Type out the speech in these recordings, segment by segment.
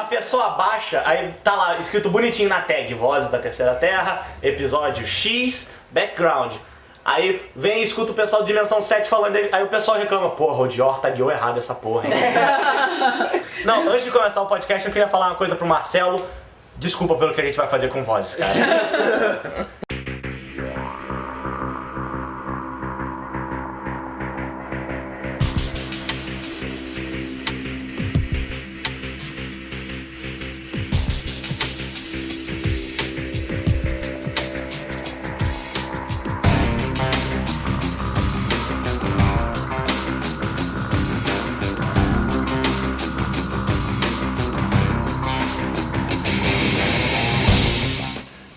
pessoa baixa, aí tá lá escrito bonitinho na tag, Vozes da Terceira Terra, episódio X, background. Aí vem e escuta o pessoal de Dimensão 7 falando, aí o pessoal reclama, porra, o Dior tagueou errado essa porra, hein? Não, antes de começar o podcast eu queria falar uma coisa pro Marcelo. Desculpa pelo que a gente vai fazer com Vozes, cara.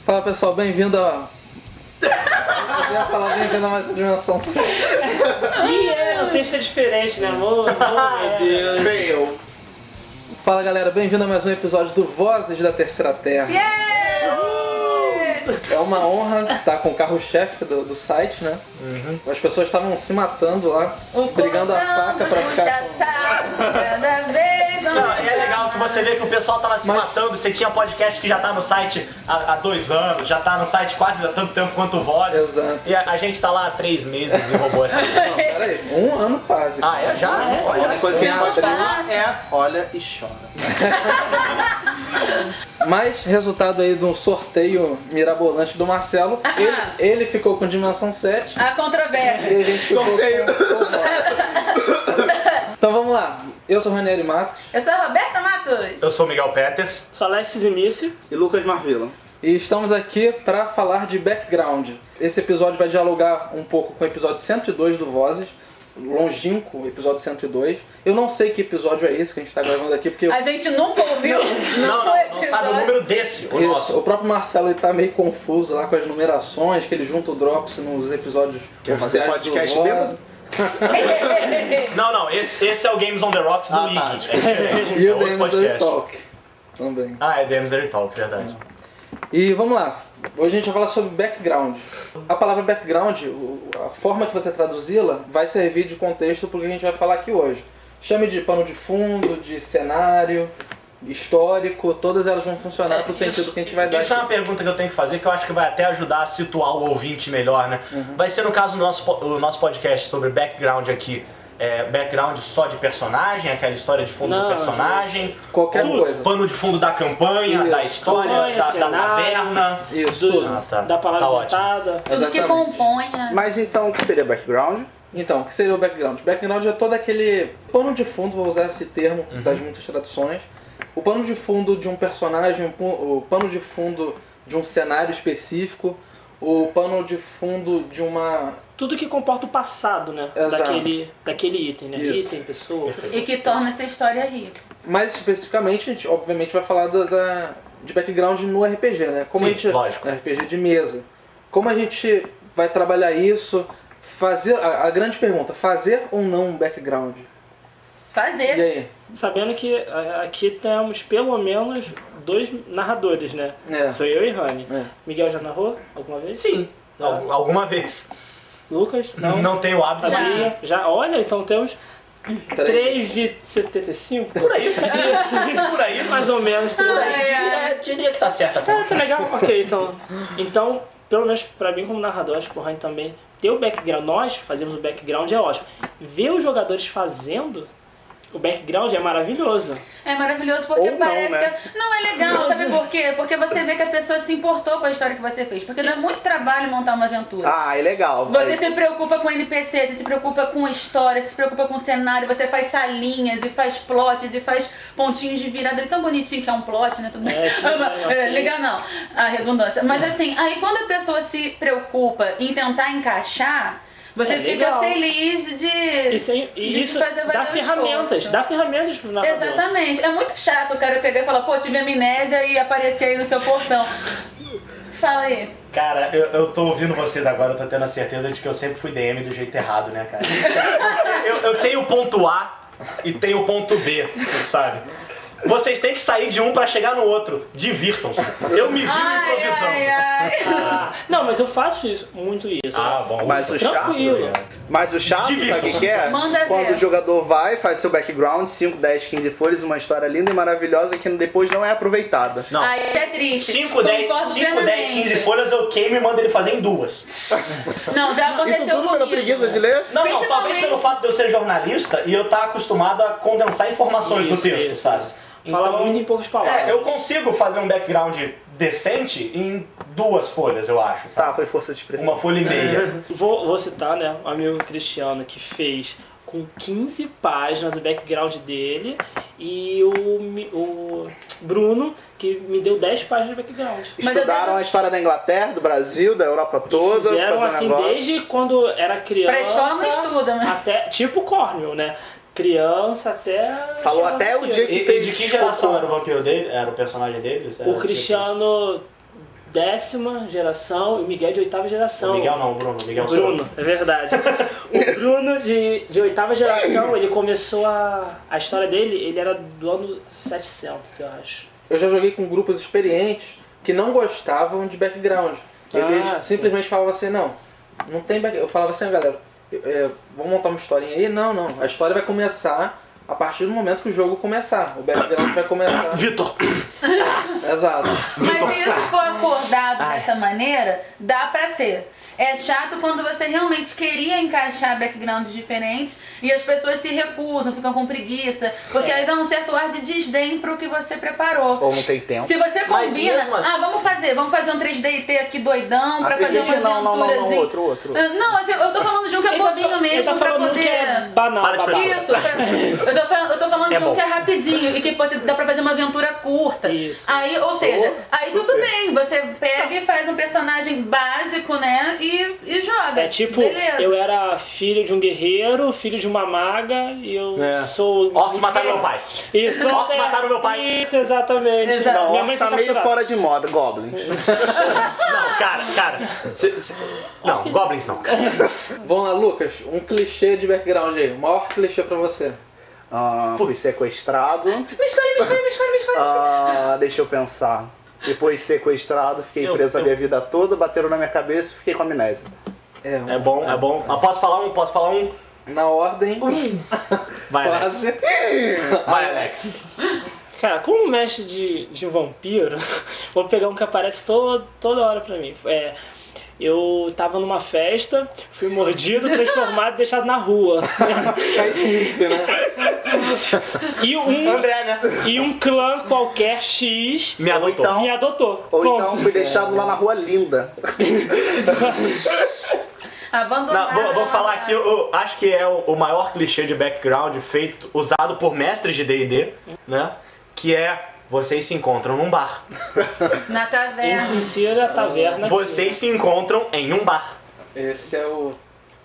Fala pessoal, bem-vindo a... Eu ia falar bem-vindo a mais uma Dimensão 7. O texto é diferente, né, amor? Oh, meu Deus. Bem eu. Fala galera, bem-vindo a mais um episódio do Vozes da Terceira Terra. É uma honra estar com o carro-chefe do site, né? As pessoas estavam se matando lá, brigando a faca pra ficar com... Não, é legal que você vê que o pessoal tava se matando. Você tinha podcast que já tá no site há 2 anos, já tá no site quase há tanto tempo quanto o Vozes. Exato. E a gente tá lá há 3 meses e roubou essa coisa. Não, peraí, 1 ano quase. Ah, é? Já? A única coisa que a gente pode falar é olha e chora. Mas, resultado aí de um sorteio mirabolante do Marcelo, ele ficou com Dimensão 7 A controvérsia. e a gente ficou Sorteio. com Então vamos lá, eu sou o Ranieri Matos Eu sou a Roberta Matos. Eu sou o Miguel Peters. Só Leste Zimice. E Lucas Marvila. e estamos aqui para falar de background. Esse episódio vai dialogar um pouco com o episódio 102 do Vozes, longínquo, episódio 102. Eu não sei que episódio é esse que a gente tá gravando aqui, porque A gente nunca ouviu. Não sabe o número desse, o nosso. o próprio Marcelo ele tá meio confuso lá com as numerações, que ele junta o Drops nos episódios Quer fazer oficiais do podcast Vozes. bêbado? Não, esse é o Games on the Rocks do Ah, tá, Iggy. desculpa. E É o outro Games podcast. Talk também. Ah, é Games on Talk, verdade. E vamos lá, hoje a gente vai falar sobre background. A palavra background, a forma que você traduzi-la, vai servir de contexto para o que a gente vai falar aqui hoje. Chame de pano de fundo, de cenário, histórico, todas elas vão funcionar para o sentido que a gente vai dar. Isso é uma aqui. pergunta que eu tenho que fazer, que eu acho que vai até ajudar a situar o ouvinte melhor, né? Vai ser no caso do nosso podcast sobre background aqui. Background só de personagem, aquela história de fundo Não, do personagem. Qualquer tudo, coisa. Pano de fundo da campanha, Isso. da história, Campanha, da cenário. taverna. Isso, tudo. Ah, tá. Da palavra Tá ótimo. cantada. Tudo que Exatamente. compõe. Mas então o que seria background? Então, o que seria o background? Background é todo aquele pano de fundo, vou usar esse termo das muitas traduções. O pano de fundo de um personagem, o pano de fundo de um cenário específico, o pano de fundo de uma... Tudo que comporta o passado, né? Exato. Daquele item, né? Isso. Item, pessoa. E que torna essa história rica. Mais especificamente, a gente obviamente vai falar de background no RPG, né? Como Sim, a gente, lógico. RPG de mesa. Como a gente vai trabalhar isso, fazer... A grande pergunta, fazer ou não um background? E Fazer. aí? Sabendo que aqui temos pelo menos 2 narradores, né? É. Sou eu e Rani. É. Miguel já narrou alguma vez? Sim, alguma vez. Lucas? Não tenho o hábito, mas sim. Maria? Já? Olha, então temos 3,75? Por aí. Por aí, Mais ou menos. diria que tá certa a Tá conta. legal, ok, então, pelo menos pra mim como narrador, acho que o Ryan também, ter o background, nós fazemos o background é ótimo. Ver os jogadores fazendo o background é maravilhoso. É maravilhoso porque Ou não, parece né? que... Não, é legal, sabe por quê? Porque você vê que a pessoa se importou com a história que você fez. Porque dá muito trabalho montar uma aventura. Ah, é legal. Você se preocupa com NPC, você se preocupa com história, você se preocupa com cenário, você faz salinhas e faz plots e faz pontinhos de virada. É tão bonitinho que é um plot, né? Tudo bem. É, sim, ok. Legal não, a redundância. Mas assim, aí quando a pessoa se preocupa em tentar encaixar, você fica legal. feliz de Isso fazer dá valer o ferramentas, esforço. dá ferramentas pro narrador. Exatamente. É muito chato o cara pegar e falar, pô, tive amnésia e aparecer aí no seu portão. Fala aí. Cara, eu tô ouvindo vocês agora, eu tô tendo a certeza de que eu sempre fui DM do jeito errado, né, cara? Eu tenho o ponto A e tenho o ponto B, sabe? Vocês têm que sair de um pra chegar no outro. Divirtam-se. Eu me vi improvisando. Não, mas eu faço muito isso. Ah, bom. Mas o Tranquilo. chato, sabe o que é? Manda Quando ver. o jogador vai, faz seu background, 5, 10, 15 folhas, uma história linda e maravilhosa que depois não é aproveitada. Não. Ai, isso é triste. 5, 10, Concordo 15 plenamente. folhas eu queimo e mando ele fazer em 2. Não, já aconteceu Isso tudo pela comigo. preguiça de ler? Não, Principalmente- talvez pelo fato de eu ser jornalista e eu estar acostumado a condensar informações no texto, sabe? Fala Então, muito em poucas palavras. eu consigo fazer um background decente em 2 folhas, eu acho, Tá, sabe? foi força de expressão. Uma folha e meia. Vou citar, né, o amigo Cristiano que fez com 15 páginas o background dele e o Bruno que me deu 10 páginas de background. Mas eu Estudaram devo- a história da Inglaterra, do Brasil, da Europa toda. Fizeram fazendo assim negócio. desde quando era criança. Pra escola não estuda, né? Até, tipo Cornwell, né? Criança até. Falou chegar até no o dia vampiro. que E de que geração era o vampiro dele? Era o personagem deles? Era O Cristiano, 10ª geração, e o Miguel de 8ª geração. O Miguel não, o Bruno. O Miguel Bruno, é verdade. O Bruno de 8ª geração, ele começou a história dele, ele era do ano 700, eu acho. Eu já joguei com grupos experientes que não gostavam de background. Eles Ah, simplesmente falavam assim, não tem background. Eu falava assim, galera, vamos montar uma historinha aí? Não. A história vai começar a partir do momento que o jogo começar. O background vai começar. Vitor! Exato. Mas se isso for acordado dessa maneira, dá pra ser. É chato quando você realmente queria encaixar backgrounds diferentes e as pessoas se recusam, ficam com preguiça, porque aí dá um certo ar de desdém pro que você preparou. Ou não tem tempo. Se você Mas combina, mesmo assim- vamos fazer um 3D aqui doidão pra fazer uma Não, aventurazinha. outro. Não, assim, eu tô falando de um que é bobinho mesmo, ele tá pra falando poder... que é banal. Para de babaca. Isso, eu tô falando É de um bom. que é rapidinho e que dá pra fazer uma aventura curta. Isso. Aí, ou seja, Oh, aí super. tudo bem, você pega e faz um personagem básico, né? E joga. É tipo, Beleza. eu era filho de um guerreiro, filho de uma maga, e eu sou... Orcs mataram meu pai. Isso, Orcs mataram meu pai. Isso, exatamente. Exato. Não, Minha o mãe tá foi meio capturada. fora de moda, Goblins. Não, cara. Não, Goblins não. Vamos lá, Lucas, um clichê de background aí. O maior clichê pra você. Fui sequestrado. Me escolhe. Deixa eu pensar. Depois de sequestrado, fiquei preso a minha vida toda, bateram na minha cabeça e fiquei com amnésia. É bom. Mas posso falar um? Na ordem, Vai, Alex. quase. Vai, Alex. Cara, como mestre de vampiro, vou pegar um que aparece toda hora pra mim. Eu tava numa festa, fui mordido, transformado e deixado na rua. Caipira, né? André, né? E um clã qualquer X Me adotou. então- me adotou. Ou Ponto. então fui deixado lá na rua Linda. Abandonado. Não, vou falar aqui, eu acho que é o maior clichê de background usado por mestres de D&D, né? Que é, vocês se encontram num bar. Na taverna. Insira a taverna. Vocês se encontram em um bar. Esse é o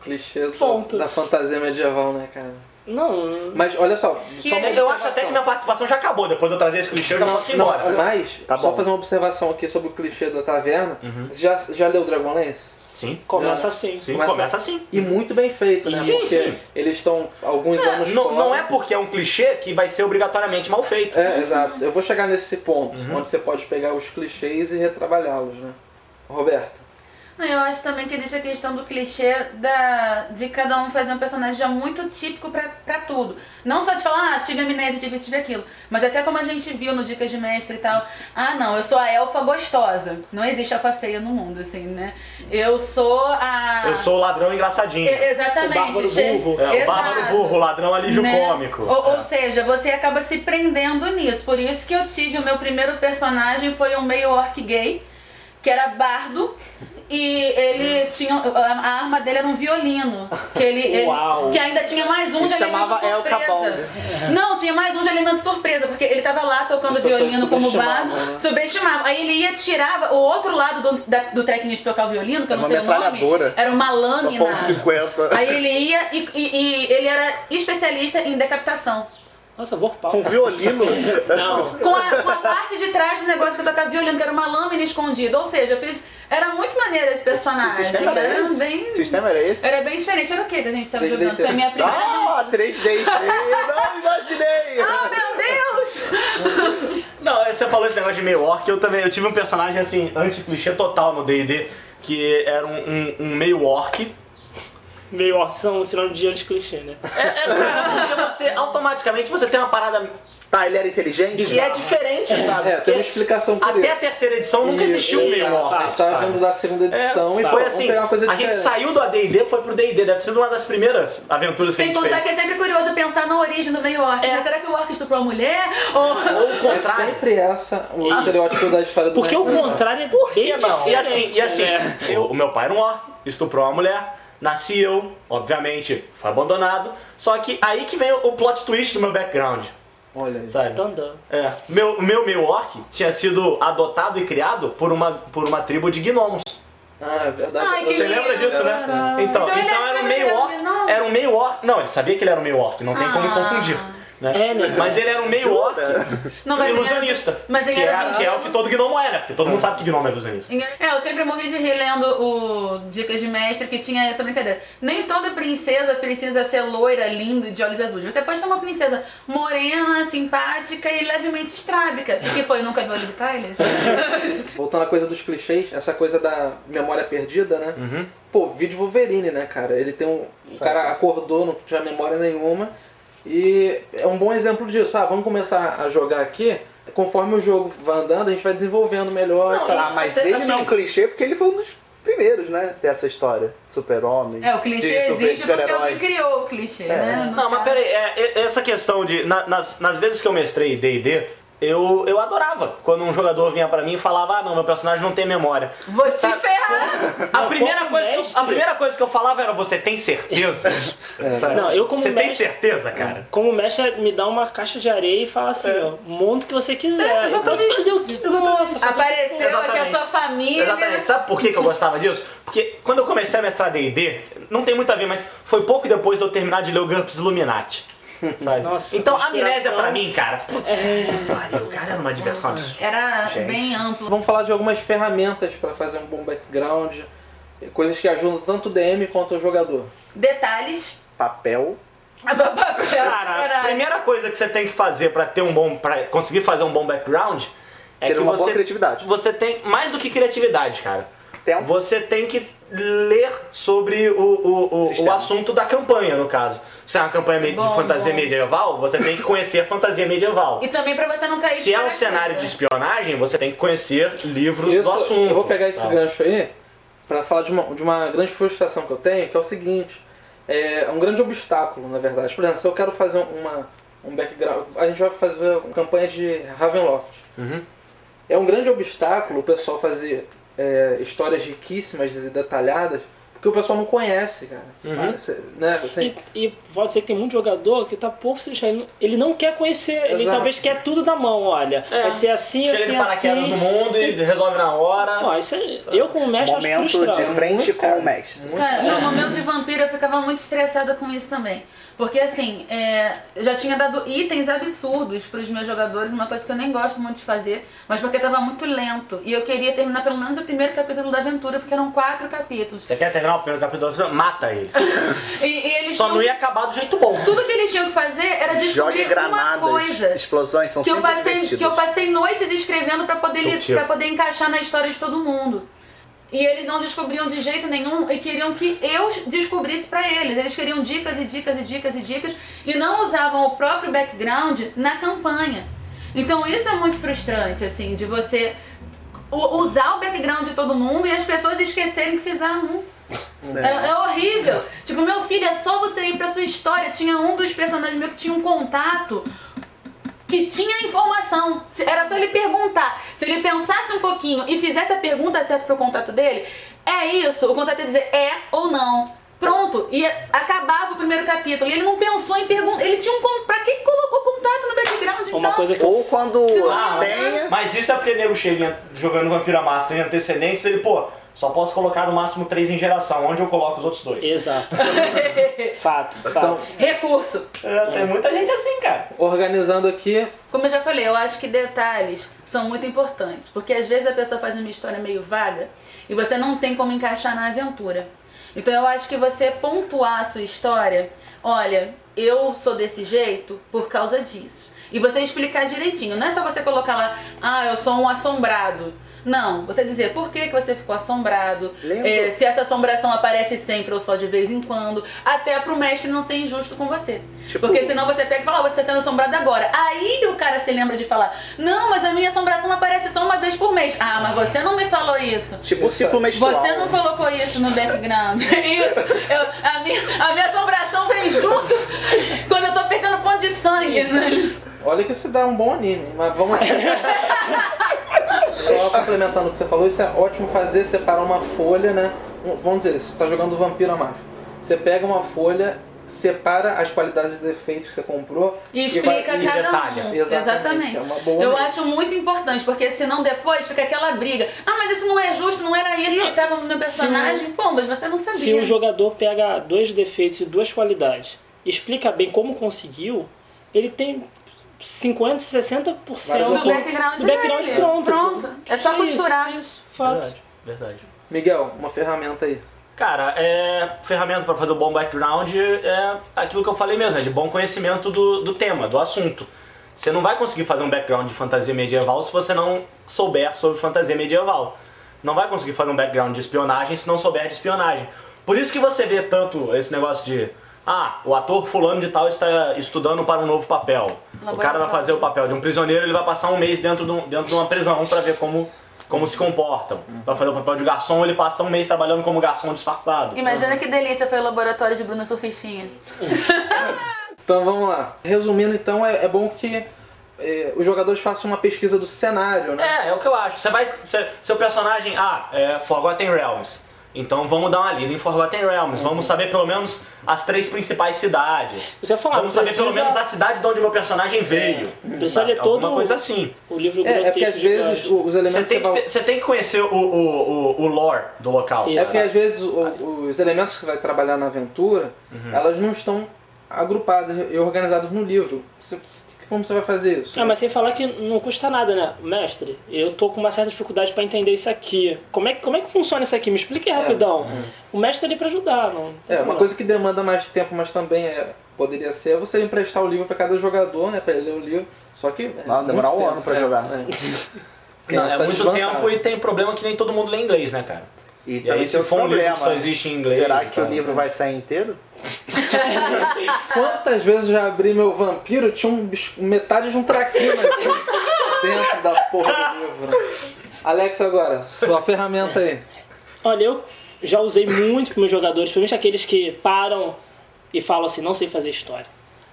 clichê Ponto. da fantasia medieval, né, cara? Não, Mas olha só, E só uma aí, Eu acho até observação. que minha participação já acabou. Depois de eu trazer esse clichê, eu já posso ir Não, embora. mas, Tá só bom. fazer uma observação aqui sobre o clichê da taverna. Você já leu Dragonlance? Sim, começa assim. sim, começa assim. E muito bem feito, né? Sim, Porque sim. eles estão alguns anos Não, fora. não é porque é um clichê que vai ser obrigatoriamente mal feito. É, exato. Eu vou chegar nesse ponto, onde você pode pegar os clichês e retrabalhá-los, né? Roberta. Não, eu acho também que existe a questão do clichê de cada um fazer um personagem já muito típico pra tudo. Não só de falar, tive amnésia, tive isso, tive aquilo. Mas até como a gente viu no Dicas de Mestre e tal. Não, eu sou a elfa gostosa. Não existe elfa feia no mundo, assim, né? Eu sou a... Eu sou o ladrão engraçadinho. Exatamente. O bárbaro burro. O bárbaro Exato. burro, o ladrão alívio Né? cômico. Ou seja, você acaba se prendendo nisso. Por isso que eu tive o meu primeiro personagem, foi um meio orc gay, que era bardo. E ele tinha. A arma dele era um violino. Uau. Que ainda tinha mais um E de chamava elemento El surpresa. Capão. Não, tinha mais um de elemento surpresa, porque ele tava lá tocando As pessoas violino como subestimavam, bardo. né? Subestimava. Aí ele ia tirar o outro lado do técnico de tocar o violino, que eu não Uma sei o nome. metralhadora. Era uma Uma lâmina. ponto 50. Aí ele ia e ele era especialista em decapitação. Nossa, Vorpal. Com violino. Não. Com a parte de trás do negócio que eu tocava violino, que era uma lâmina escondida. Ou seja, eu fiz. Era muito maneiro esse Que personagem. sistema era Era esse? bem. Que sistema era esse? Era bem diferente. Era o que a gente tava 3D. jogando? Foi a minha primeira. 3D. Eu não imaginei. Oh, meu Deus! Não, você falou esse negócio de meio orc, eu tive um personagem assim, anti-clichê total no D&D, que era um meio orc. Meio orc são sinônimo de anti-clichê, né? Porque você, automaticamente, você tem uma parada Tá, ele era inteligente? que é diferente, sabe? Tem uma explicação por Até a isso. terceira edição nunca existiu um meio orc. A gente tava sabe? vendo usar a segunda edição e Foi vamos assim, pegar uma coisa a gente diferente. saiu do AD&D e foi pro D&D, deve ter sido uma das primeiras aventuras que a Sem gente contar fez. que é sempre curioso pensar na origem do meio orc. Mas será que o orc estuprou a mulher? Ou... Ou o É contrário. sempre essa o estereótipo da história do Porque o Minecraft. contrário é bem não? diferente. E assim, né? o meu pai era um orc, estuprou uma mulher, nasci eu, obviamente, foi abandonado. Só que aí que vem o plot twist do meu background, Olha aí. sabe? Tandã. Meu meio orc tinha sido adotado e criado por uma tribo de gnomos. Ah, é verdade. Ai, que Você lembra lindo. disso, né? Então Então ele era achava um que meio ele era orc. um gnomo? Era um meio orc. Não, ele sabia que ele era um meio orc, não tem como confundir. Né? É, né? Mas ele era um meio orc Não, mas ele ilusionista. era- mas ele que, era que é o que todo gnomo é, né? Porque todo mundo sabe que gnomo é ilusionista. Eu sempre morri de rir lendo o Dicas de Mestre, que tinha essa brincadeira. Nem toda princesa precisa ser loira, linda e de olhos azuis. Você pode ter uma princesa morena, simpática e levemente estrábica. O que foi? Nunca viu a Liv Tyler? Voltando à coisa dos clichês, essa coisa da memória perdida, né? Pô, vídeo Wolverine, né, cara? Ele tem um... O cara acordou, não tinha memória nenhuma. E é um bom exemplo disso. Vamos começar a jogar aqui. Conforme o jogo vai andando, a gente vai desenvolvendo melhor. Não, e tal. Ah, mas Assim- ele não é um clichê porque ele foi um dos primeiros, né? Dessa história. Super-homem. O clichê de existe porque super-herói. alguém criou o clichê, né? Não, mas peraí, essa questão de. Nas vezes que eu mestrei D&D, eu adorava quando um jogador vinha pra mim e falava: não, meu personagem não tem memória. Vou te Sabe? ferrar! A primeira, como coisa mestre- a primeira coisa que eu falava era: você tem certeza? Sabe? Não, eu como Você tem mestre- certeza, cara? Como mestre, me dá uma caixa de areia e fala assim, ó, monta o que você quiser. exatamente. Eu posso fazer o que... Nossa, fazer o que Apareceu aqui a Exatamente. sua família. Exatamente. Sabe por que eu gostava disso? Porque quando eu comecei a mestrar D&D, não tem muito a ver, mas foi pouco depois de eu terminar de ler o GURPS Illuminati. Sabe? Nossa, então, inspiração. Amnésia pra mim, cara, puta que pariu, cara, era uma diversão absurda. Era bem amplo. Vamos falar de algumas ferramentas para fazer um bom background. Coisas que ajudam tanto o DM quanto o jogador. Detalhes. Papel. Cara, a primeira coisa que você tem que fazer pra conseguir fazer um bom background é Ter que uma boa você criatividade. Você tem mais do que criatividade, cara. Tempo. Você tem que ler sobre o Sistema. assunto da campanha, no caso. Se é uma campanha de Bom, fantasia bom. medieval, você tem que conhecer a fantasia medieval. E também pra você não cair Se é um paraquedas. cenário de espionagem, você tem que conhecer livros do assunto. Eu vou pegar esse tá? gancho aí para falar de uma grande frustração que eu tenho, que é o seguinte. É um grande obstáculo, na verdade. Por exemplo, se eu quero fazer um background... A gente vai fazer uma campanha de Ravenloft. É um grande obstáculo o pessoal fazer histórias riquíssimas e detalhadas, porque o pessoal não conhece, cara. Né? Assim, E pode ser que tem muito jogador que tá por se deixar. Ele não quer conhecer, ele Exato. talvez quer tudo na mão, olha. Vai ser assim, Chega assim, de paraquedas assim. no mundo e resolve na hora. Ó, isso eu como mestre acho Momento frustrante. de frente Muito, com cara. o mestre. Cara, no momento de vampiro eu ficava muito estressada com isso também. Porque assim, eu já tinha dado itens absurdos pros meus jogadores, uma coisa que eu nem gosto muito de fazer, mas porque tava muito lento. E eu queria terminar pelo menos o primeiro capítulo da aventura, porque eram 4 capítulos. Você quer terminar o primeiro capítulo, você mata eles. E eles Só tinham- não ia acabar do jeito bom. Tudo que eles tinham que fazer era Jogue descobrir uma granadas. coisa. Explosões são Que eu, sempre passei, divertidas. que eu passei noites escrevendo pra poder, Tio. pra poder encaixar na história de todo mundo. E eles não descobriam de jeito nenhum e queriam que eu descobrisse pra eles. Eles queriam dicas e dicas e dicas e dicas e não usavam o próprio background na campanha. Então isso é muito frustrante, assim, de você usar o background de todo mundo e as pessoas esquecerem que fizeram É horrível. Tipo, meu filho, é só você ir pra sua história. Tinha um dos personagens meus que tinha um contato que tinha informação. Era só ele perguntar. Se ele pensasse um pouquinho e fizesse a pergunta certa pro contato dele, é isso. O contato ia dizer é ou não. Pronto. E acabava o primeiro capítulo. E ele não pensou em perguntar. Ele tinha um contato. Pra que colocou contato no background, então? Uma coisa que eu Ou quando não- tenha... Mas isso é porque o nego chega jogando Vampira Máscara em antecedentes, ele, só posso colocar no máximo 3 em geração, onde eu coloco os outros 2. Exato. Fato. Recurso. Tem muita gente assim, cara. organizando aqui, Como eu já falei, eu acho que detalhes são muito importantes. Porque às vezes a pessoa faz uma história meio vaga e você não tem como encaixar na aventura. Então eu acho que você pontuar a sua história, olha, eu sou desse jeito por causa disso. E você explicar direitinho. Não é só você colocar lá, eu sou um assombrado. Não, você dizer por que você ficou assombrado, se essa assombração aparece sempre ou só de vez em quando, até pro mestre não ser injusto com você. Porque senão você pega e fala, você tá sendo assombrado agora. Aí o cara se lembra de falar, não, mas a minha assombração aparece só uma vez por mês. Ah, mas você não me falou isso. Tipo o ciclo menstrual. Você não colocou isso no background. Isso, a minha assombração vem junto quando eu tô perdendo ponto de sangue, né? Olha que isso dá um bom anime, mas vamos lá. Só complementando o que você falou, isso é ótimo fazer, separar uma folha, né? Vamos dizer, você está jogando Vampiro à Máscara. Você pega uma folha, separa as qualidades e defeitos que você comprou e explica cada detalha. um. Exatamente. É uma boa eu mesmo. acho muito importante, porque senão depois fica aquela briga. Ah, mas isso não é justo, não era isso que estava no meu personagem. Pô, mas você não sabia. Se o jogador pega 2 defeitos e 2 qualidades, explica bem como conseguiu, ele tem 50%, 60% do background dele. Pronto. É só costurar. Isso, fato. Verdade. Miguel, uma ferramenta aí. Cara, ferramenta para fazer um bom background é aquilo que eu falei mesmo, é de bom conhecimento do tema, do assunto. Você não vai conseguir fazer um background de fantasia medieval se você não souber sobre fantasia medieval. Não vai conseguir fazer um background de espionagem se não souber de espionagem. Por isso que você vê tanto esse negócio de o ator fulano de tal está estudando para um novo papel. O cara vai fazer o papel de um prisioneiro, ele vai passar um mês dentro de uma prisão para ver como se comportam. Vai fazer o papel de garçom, ele passa um mês trabalhando como garçom disfarçado. Imagina que delícia foi o laboratório de Bruna Surfistinha. Então vamos lá. Resumindo, então, é bom que os jogadores façam uma pesquisa do cenário, né? É o que eu acho. Seu personagem, Forgotten Realms. Então vamos dar uma lida em Forgotten Realms. Vamos saber pelo menos as 3 principais cidades. Vamos saber pelo menos a cidade de onde meu personagem veio. Precisa ler todo alguma coisa assim. O livro grotesco. Porque às vezes os elementos... Você tem que conhecer o lore do local. É porque às vezes os elementos que você vai trabalhar na aventura, elas não estão agrupadas e organizadas no livro. Como você vai fazer isso? Mas sem falar que não custa nada, né? Mestre, eu tô com uma certa dificuldade pra entender isso aqui. Como é que funciona isso aqui? Me explique rapidão. O mestre tá ali pra ajudar. Uma coisa que demanda mais tempo, mas também poderia ser você emprestar o livro pra cada jogador, né? Pra ele ler o livro. Só que... demorar um ano pra jogar. É muito tempo e tem problema que nem todo mundo lê inglês, né, cara? E aí, também se for um livro que só existe em inglês... Será que o livro vai sair inteiro? Quantas vezes já abri meu vampiro, tinha metade de um traquino aqui dentro da porra do livro. Alex, agora, sua ferramenta aí. Olha, eu já usei muito para meus jogadores, principalmente aqueles que param e falam assim, não sei fazer história.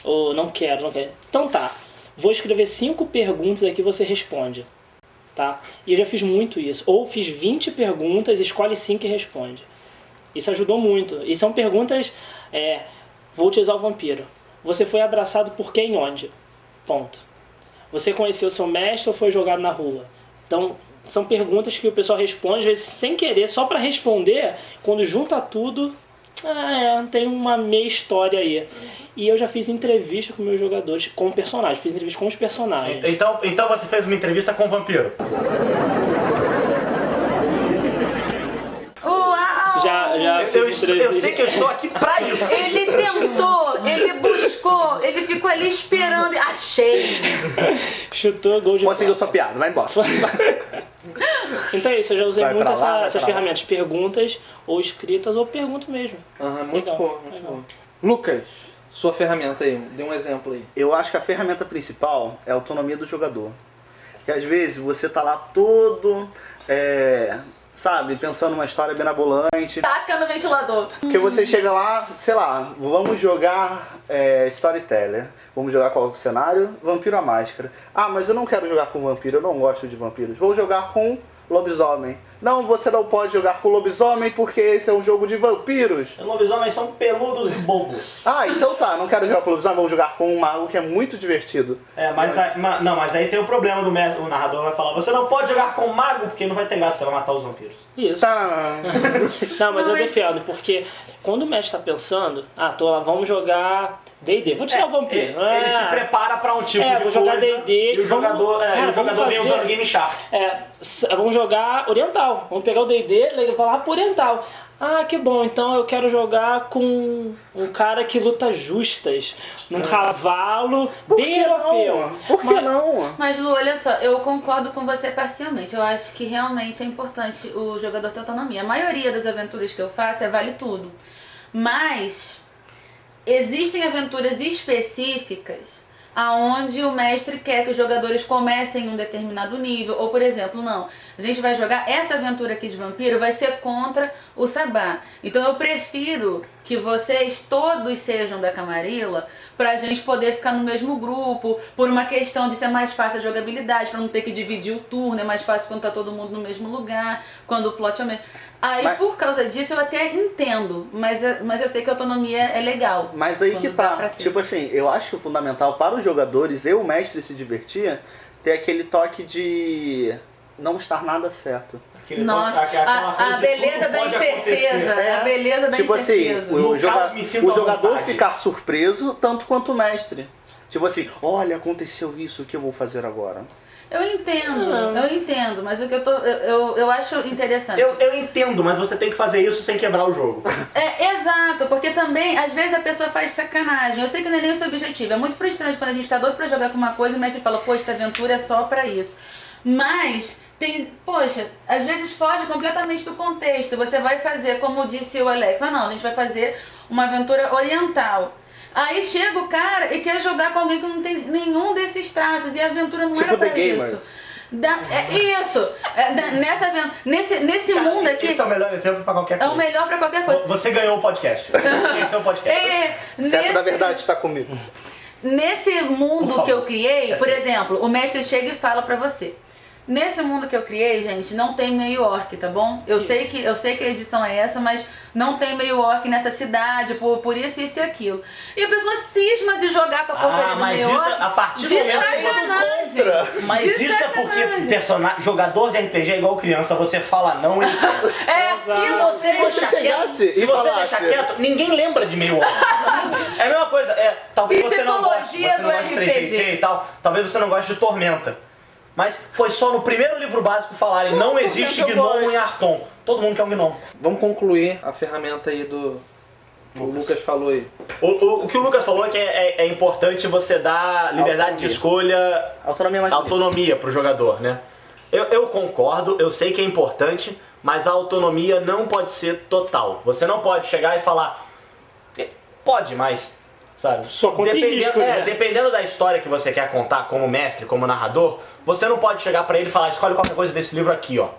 Ou não quero. Então tá, vou escrever 5 perguntas aqui e você responde. Tá? E eu já fiz muito isso. Ou fiz 20 perguntas, escolhe 5 e responde. Isso ajudou muito. E são perguntas... vou utilizar o vampiro. Você foi abraçado por quem e onde? Ponto. Você conheceu seu mestre ou foi jogado na rua? Então, são perguntas que o pessoal responde, às vezes sem querer, só para responder. Quando junta tudo, tem uma meia história aí. E eu já fiz entrevista com meus jogadores, com personagens. Fiz entrevista com os personagens. Então você fez uma entrevista com o vampiro? Uau! Já fiz entrevista. Eu sei que eu estou aqui pra isso. Ele tentou, ele buscou, ele ficou ali esperando. Achei! Chutou, gol de Conseguiu sua piada, vai embora. Então é isso, eu já usei Vai muito pra lá, essas ferramentas. Perguntas, ou escritas, ou pergunto mesmo. Muito Legal, bom. legal. Lucas, sua ferramenta aí, dê um exemplo aí. Eu acho que a ferramenta principal é a autonomia do jogador. Porque às vezes você tá lá todo, pensando numa história benabolante. Taca no ventilador. Porque você chega lá, sei lá, vamos jogar Storyteller. Vamos jogar qual é o cenário? Vampiro à Máscara. Ah, mas eu não quero jogar com vampiro, eu não gosto de vampiros. Vou jogar com lobisomem. Não, você não pode jogar com lobisomem porque esse é um jogo de vampiros. Lobisomens são peludos e bobos. Ah, então tá, não quero jogar com lobisomem, vou jogar com um mago que é muito divertido. Mas aí tem o problema do mestre, o narrador vai falar, você não pode jogar com um mago porque não vai ter graça, você vai matar os vampiros. Isso. Tá. Não, mas eu defendo, porque quando o mestre tá pensando, tô lá, vamos jogar D&D, vou tirar o vampiro. Ele se prepara pra um tipo de vou jogar coisa D&D e o jogador, vem fazer- usando Game Shark. Vamos jogar oriental, vamos pegar o D&D e falar pro oriental. Ah, que bom, então eu quero jogar com um cara que luta justas, num cavalo bem europeu. Por que não? Mas Lu, olha só, eu concordo com você parcialmente. Eu acho que realmente é importante o jogador ter autonomia. A maioria das aventuras que eu faço vale tudo. Mas existem aventuras específicas aonde o mestre quer que os jogadores comecem em um determinado nível, ou por exemplo, não, a gente vai jogar essa aventura aqui de vampiro, vai ser contra o Sabá. Então eu prefiro que vocês todos sejam da Camarilla pra gente poder ficar no mesmo grupo, por uma questão de ser mais fácil a jogabilidade, pra não ter que dividir o turno, é mais fácil quando tá todo mundo no mesmo lugar, quando o plot é o mesmo. Aí por causa disso eu até entendo, mas eu sei que a autonomia é legal. Mas aí que tá, tipo assim, eu acho que o fundamental para os jogadores e o mestre se divertir, ter aquele toque de não estar nada certo. Nossa, a beleza da incerteza. A beleza da tipo incerteza. Assim, o jogador ficar surpreso tanto quanto o mestre. Tipo assim, olha, aconteceu isso, o que eu vou fazer agora? Eu entendo, mas o que eu acho interessante. Eu entendo, mas você tem que fazer isso sem quebrar o jogo. Exato, porque também, às vezes a pessoa faz sacanagem. Eu sei que não é nem o seu objetivo. É muito frustrante quando a gente tá doido pra jogar com uma coisa e o mestre fala, poxa, essa aventura é só pra isso. Mas poxa, às vezes foge completamente do contexto. Você vai fazer, como disse o Alex, não, a gente vai fazer uma aventura oriental. Aí chega o cara e quer jogar com alguém que não tem nenhum desses traços, e a aventura não era pra isso. Nesse Cara, mundo aqui. Esse é o melhor exemplo pra qualquer coisa. É o melhor pra qualquer coisa. Você ganhou o podcast. Esse é o podcast. Certo, na verdade, está comigo. Nesse mundo que eu criei, por sério. exemplo, o mestre chega e fala pra você. Nesse mundo que eu criei, gente, não tem meio orc, tá bom? Eu sei que a edição é essa, mas não tem meio orc nessa cidade, por isso e aquilo. E a pessoa cisma de jogar com a porcaria do meio orc. A partir do momento que você Mas isso é porque jogador de RPG é igual criança, você fala não e Se você chegasse e falasse... deixar quieto, ninguém lembra de meio orc. É a mesma coisa, talvez você não goste de 3D e tal, talvez você não goste de Tormenta. Mas foi só no primeiro livro básico falarem não existe gnomo em Arton. Todo mundo quer um gnomo. Vamos concluir a ferramenta aí do o Lucas falou aí. O que o Lucas falou é que é importante você dar liberdade de escolha, autonomia pro jogador, né? Eu concordo, eu sei que é importante, mas a autonomia não pode ser total. Você não pode chegar e falar... Pode, mas... Sabe? Só conta em risco, né? Dependendo da história que você quer contar como mestre, como narrador, você não pode chegar pra ele e falar, escolhe qualquer coisa desse livro aqui, ó.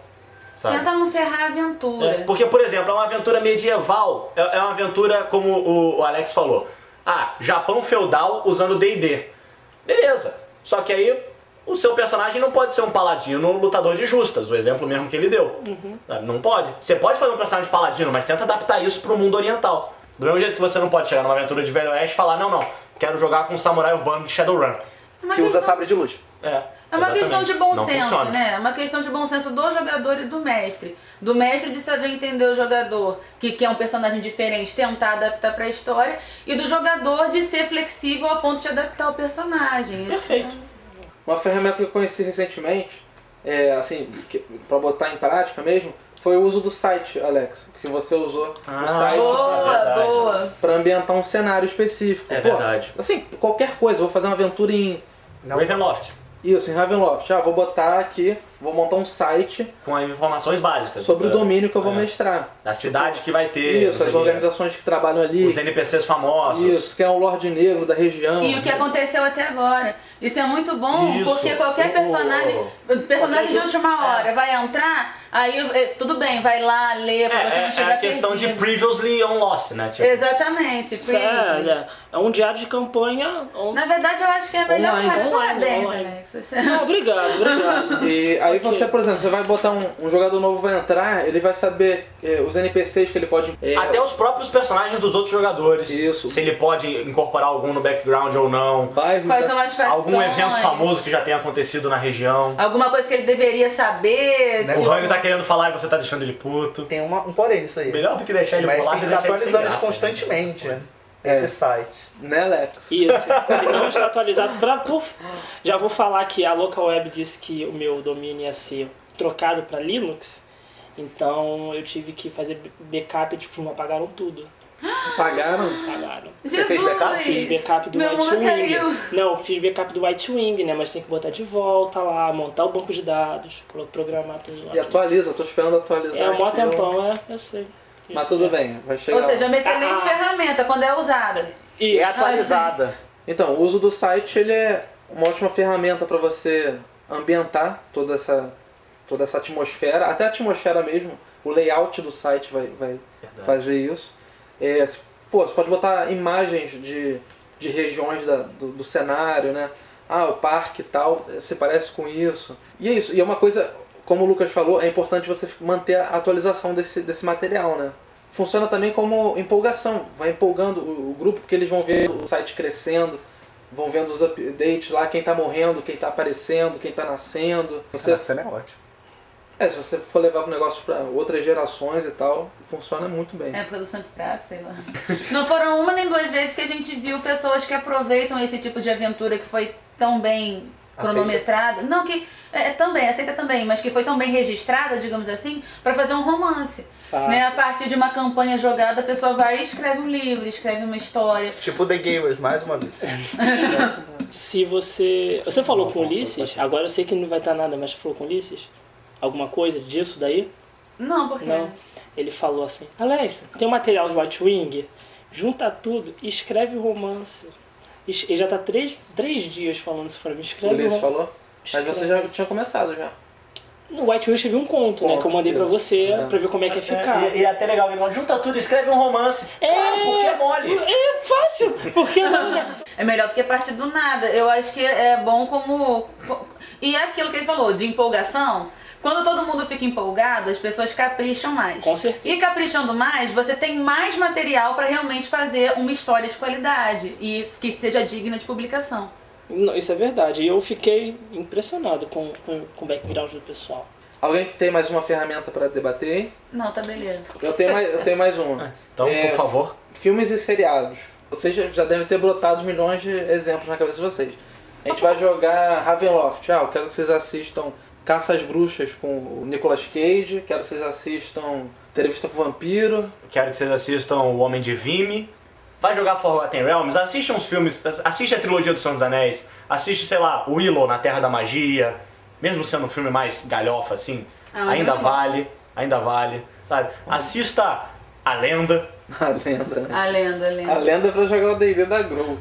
Sabe? Tenta não ferrar a aventura. Porque, por exemplo, é uma aventura medieval, é uma aventura como o Alex falou. Japão feudal usando D&D. Beleza. Só que aí o seu personagem não pode ser um paladino lutador de justas, o exemplo mesmo que ele deu. Sabe? Não pode. Você pode fazer um personagem paladino, mas tenta adaptar isso pro mundo oriental. Do mesmo jeito que você não pode chegar numa aventura de Velho Oeste e falar, não, quero jogar com um samurai urbano de Shadowrun. Que usa sabre de luz. É uma questão de bom não senso, funciona. né? É uma questão de bom senso do jogador e do mestre. Do mestre de saber entender o jogador, que é um personagem diferente, tentar adaptar pra história, e do jogador de ser flexível a ponto de adaptar o personagem. Perfeito. Uma ferramenta que eu conheci recentemente, pra botar em prática mesmo, foi o uso do site, Alex, que você usou o site Boa. pra ambientar um cenário específico. É verdade. Assim, qualquer coisa, vou fazer uma aventura em... Ravenloft. Isso, em Ravenloft. Vou botar aqui, vou montar um site Com as informações básicas. sobre o domínio que eu vou mestrar. Da cidade que vai ter. Isso, as organizações que trabalham ali. Os NPCs famosos. Isso, quem é o Lorde Negro da região. E o que aconteceu até agora. Isso é muito bom, porque qualquer personagem de última hora vai entrar, aí tudo bem, vai lá, ler, pra você não chegar É a questão perdido. de previously on Lost, né? Tipo, Exatamente, previously. É um diário de campanha. Na verdade, eu acho que é melhor Online, parabéns, online. Alex. Obrigado. E aí você, por exemplo, você vai botar um jogador novo vai entrar, ele vai saber os NPCs que ele pode... até os próprios personagens dos outros jogadores. Isso. Se ele pode incorporar algum no background ou não. bairros Quais são as Algum facções, evento famoso que já tenha acontecido na região. alguma coisa que ele deveria saber. O Rani tá querendo falar e você tá deixando ele puto. Tem um porém nisso aí. Melhor do que deixar ele Mas pular, tem que ficar deixar ele sem atualizando isso graça, constantemente, né? esse site. Né, Alex? Isso, ele não está atualizado. Já vou falar que a Local Web disse que o meu domínio ia ser trocado para Linux. Então eu tive que fazer backup, tipo, apagaram tudo. Pagaram? Apagaram. Você fez backup? Fiz backup do Meu White mundo Wing. caiu. Não, fiz backup do White Wing, né? Mas tem que botar de volta lá, montar o banco de dados, programar tudo lá. E atualiza, tô esperando atualizar. É um mó aqui, eu- tempão, eu sei. Mas tudo bem, vai chegar Ou seja, é lá. uma excelente ferramenta quando é usada. E é Isso. atualizada. Então, o uso do site ele é uma ótima ferramenta para você ambientar toda essa atmosfera, até a atmosfera mesmo, o layout do site vai fazer isso. Você pode botar imagens de regiões do cenário, né? Ah, o parque e tal, se parece com isso. E é isso, e é uma coisa, como o Lucas falou, é importante você manter a atualização desse material, né? Funciona também como empolgação, vai empolgando o grupo, porque eles vão ver o site crescendo, vão vendo os updates lá, quem tá morrendo, quem tá aparecendo, quem tá nascendo. Essa cena é ótima. Se você for levar o negócio para outras gerações e tal, funciona muito bem. É, pelo santo prato, sei lá. Não foram uma nem duas vezes que a gente viu pessoas que aproveitam esse tipo de aventura que foi tão bem cronometrada. Não, que também, aceita também, mas que foi tão bem registrada, digamos assim, para fazer um romance. Fato. Né? A partir de uma campanha jogada, a pessoa vai e escreve um livro, escreve uma história. Tipo The Gamers, mais uma vez. Se você... Você falou com o Ulisses, agora eu sei que não vai estar nada, mas você falou com o Ulisses? Alguma coisa disso daí? Não, porque... Não. Ele falou assim, Alexa, tem um material de White Wing, junta tudo e escreve o romance. Ele já tá três dias falando isso pra mim, O escreve Ulisses o romance. falou? Mas você já tinha começado já. No White Wing teve um conto, né, que eu mandei pra você, pra ver como é que ia ficar. E é até legal, ele fala, junta tudo, escreve um romance. Claro, porque é mole. É fácil, porque não... É melhor do que partir do nada. Eu acho que é bom como... E é aquilo que ele falou, de empolgação. Quando todo mundo fica empolgado, as pessoas capricham mais. Com certeza. E caprichando mais, você tem mais material para realmente fazer uma história de qualidade e que seja digna de publicação. Não, isso é verdade, e eu fiquei impressionado com o background do pessoal. Alguém tem mais uma ferramenta para debater, hein? Não, tá beleza. Eu tenho mais uma. Então, por favor. Filmes e seriados. Vocês já devem ter brotado milhões de exemplos na cabeça de vocês. A gente vai jogar Ravenloft. Eu quero que vocês assistam Caça às Bruxas com o Nicolas Cage. Quero que vocês assistam Entrevista com o Vampiro. Quero que vocês assistam O Homem de Vimy. Vai jogar Forgotten Realms, assiste uns filmes, assiste a trilogia do Senhor dos Anéis, assiste, sei lá, Willow na Terra da Magia, mesmo sendo um filme mais galhofa assim, ainda vale, sabe? Assista A Lenda. A Lenda, né? A lenda, a A lenda. Lenda é pra jogar o D&D da Grow.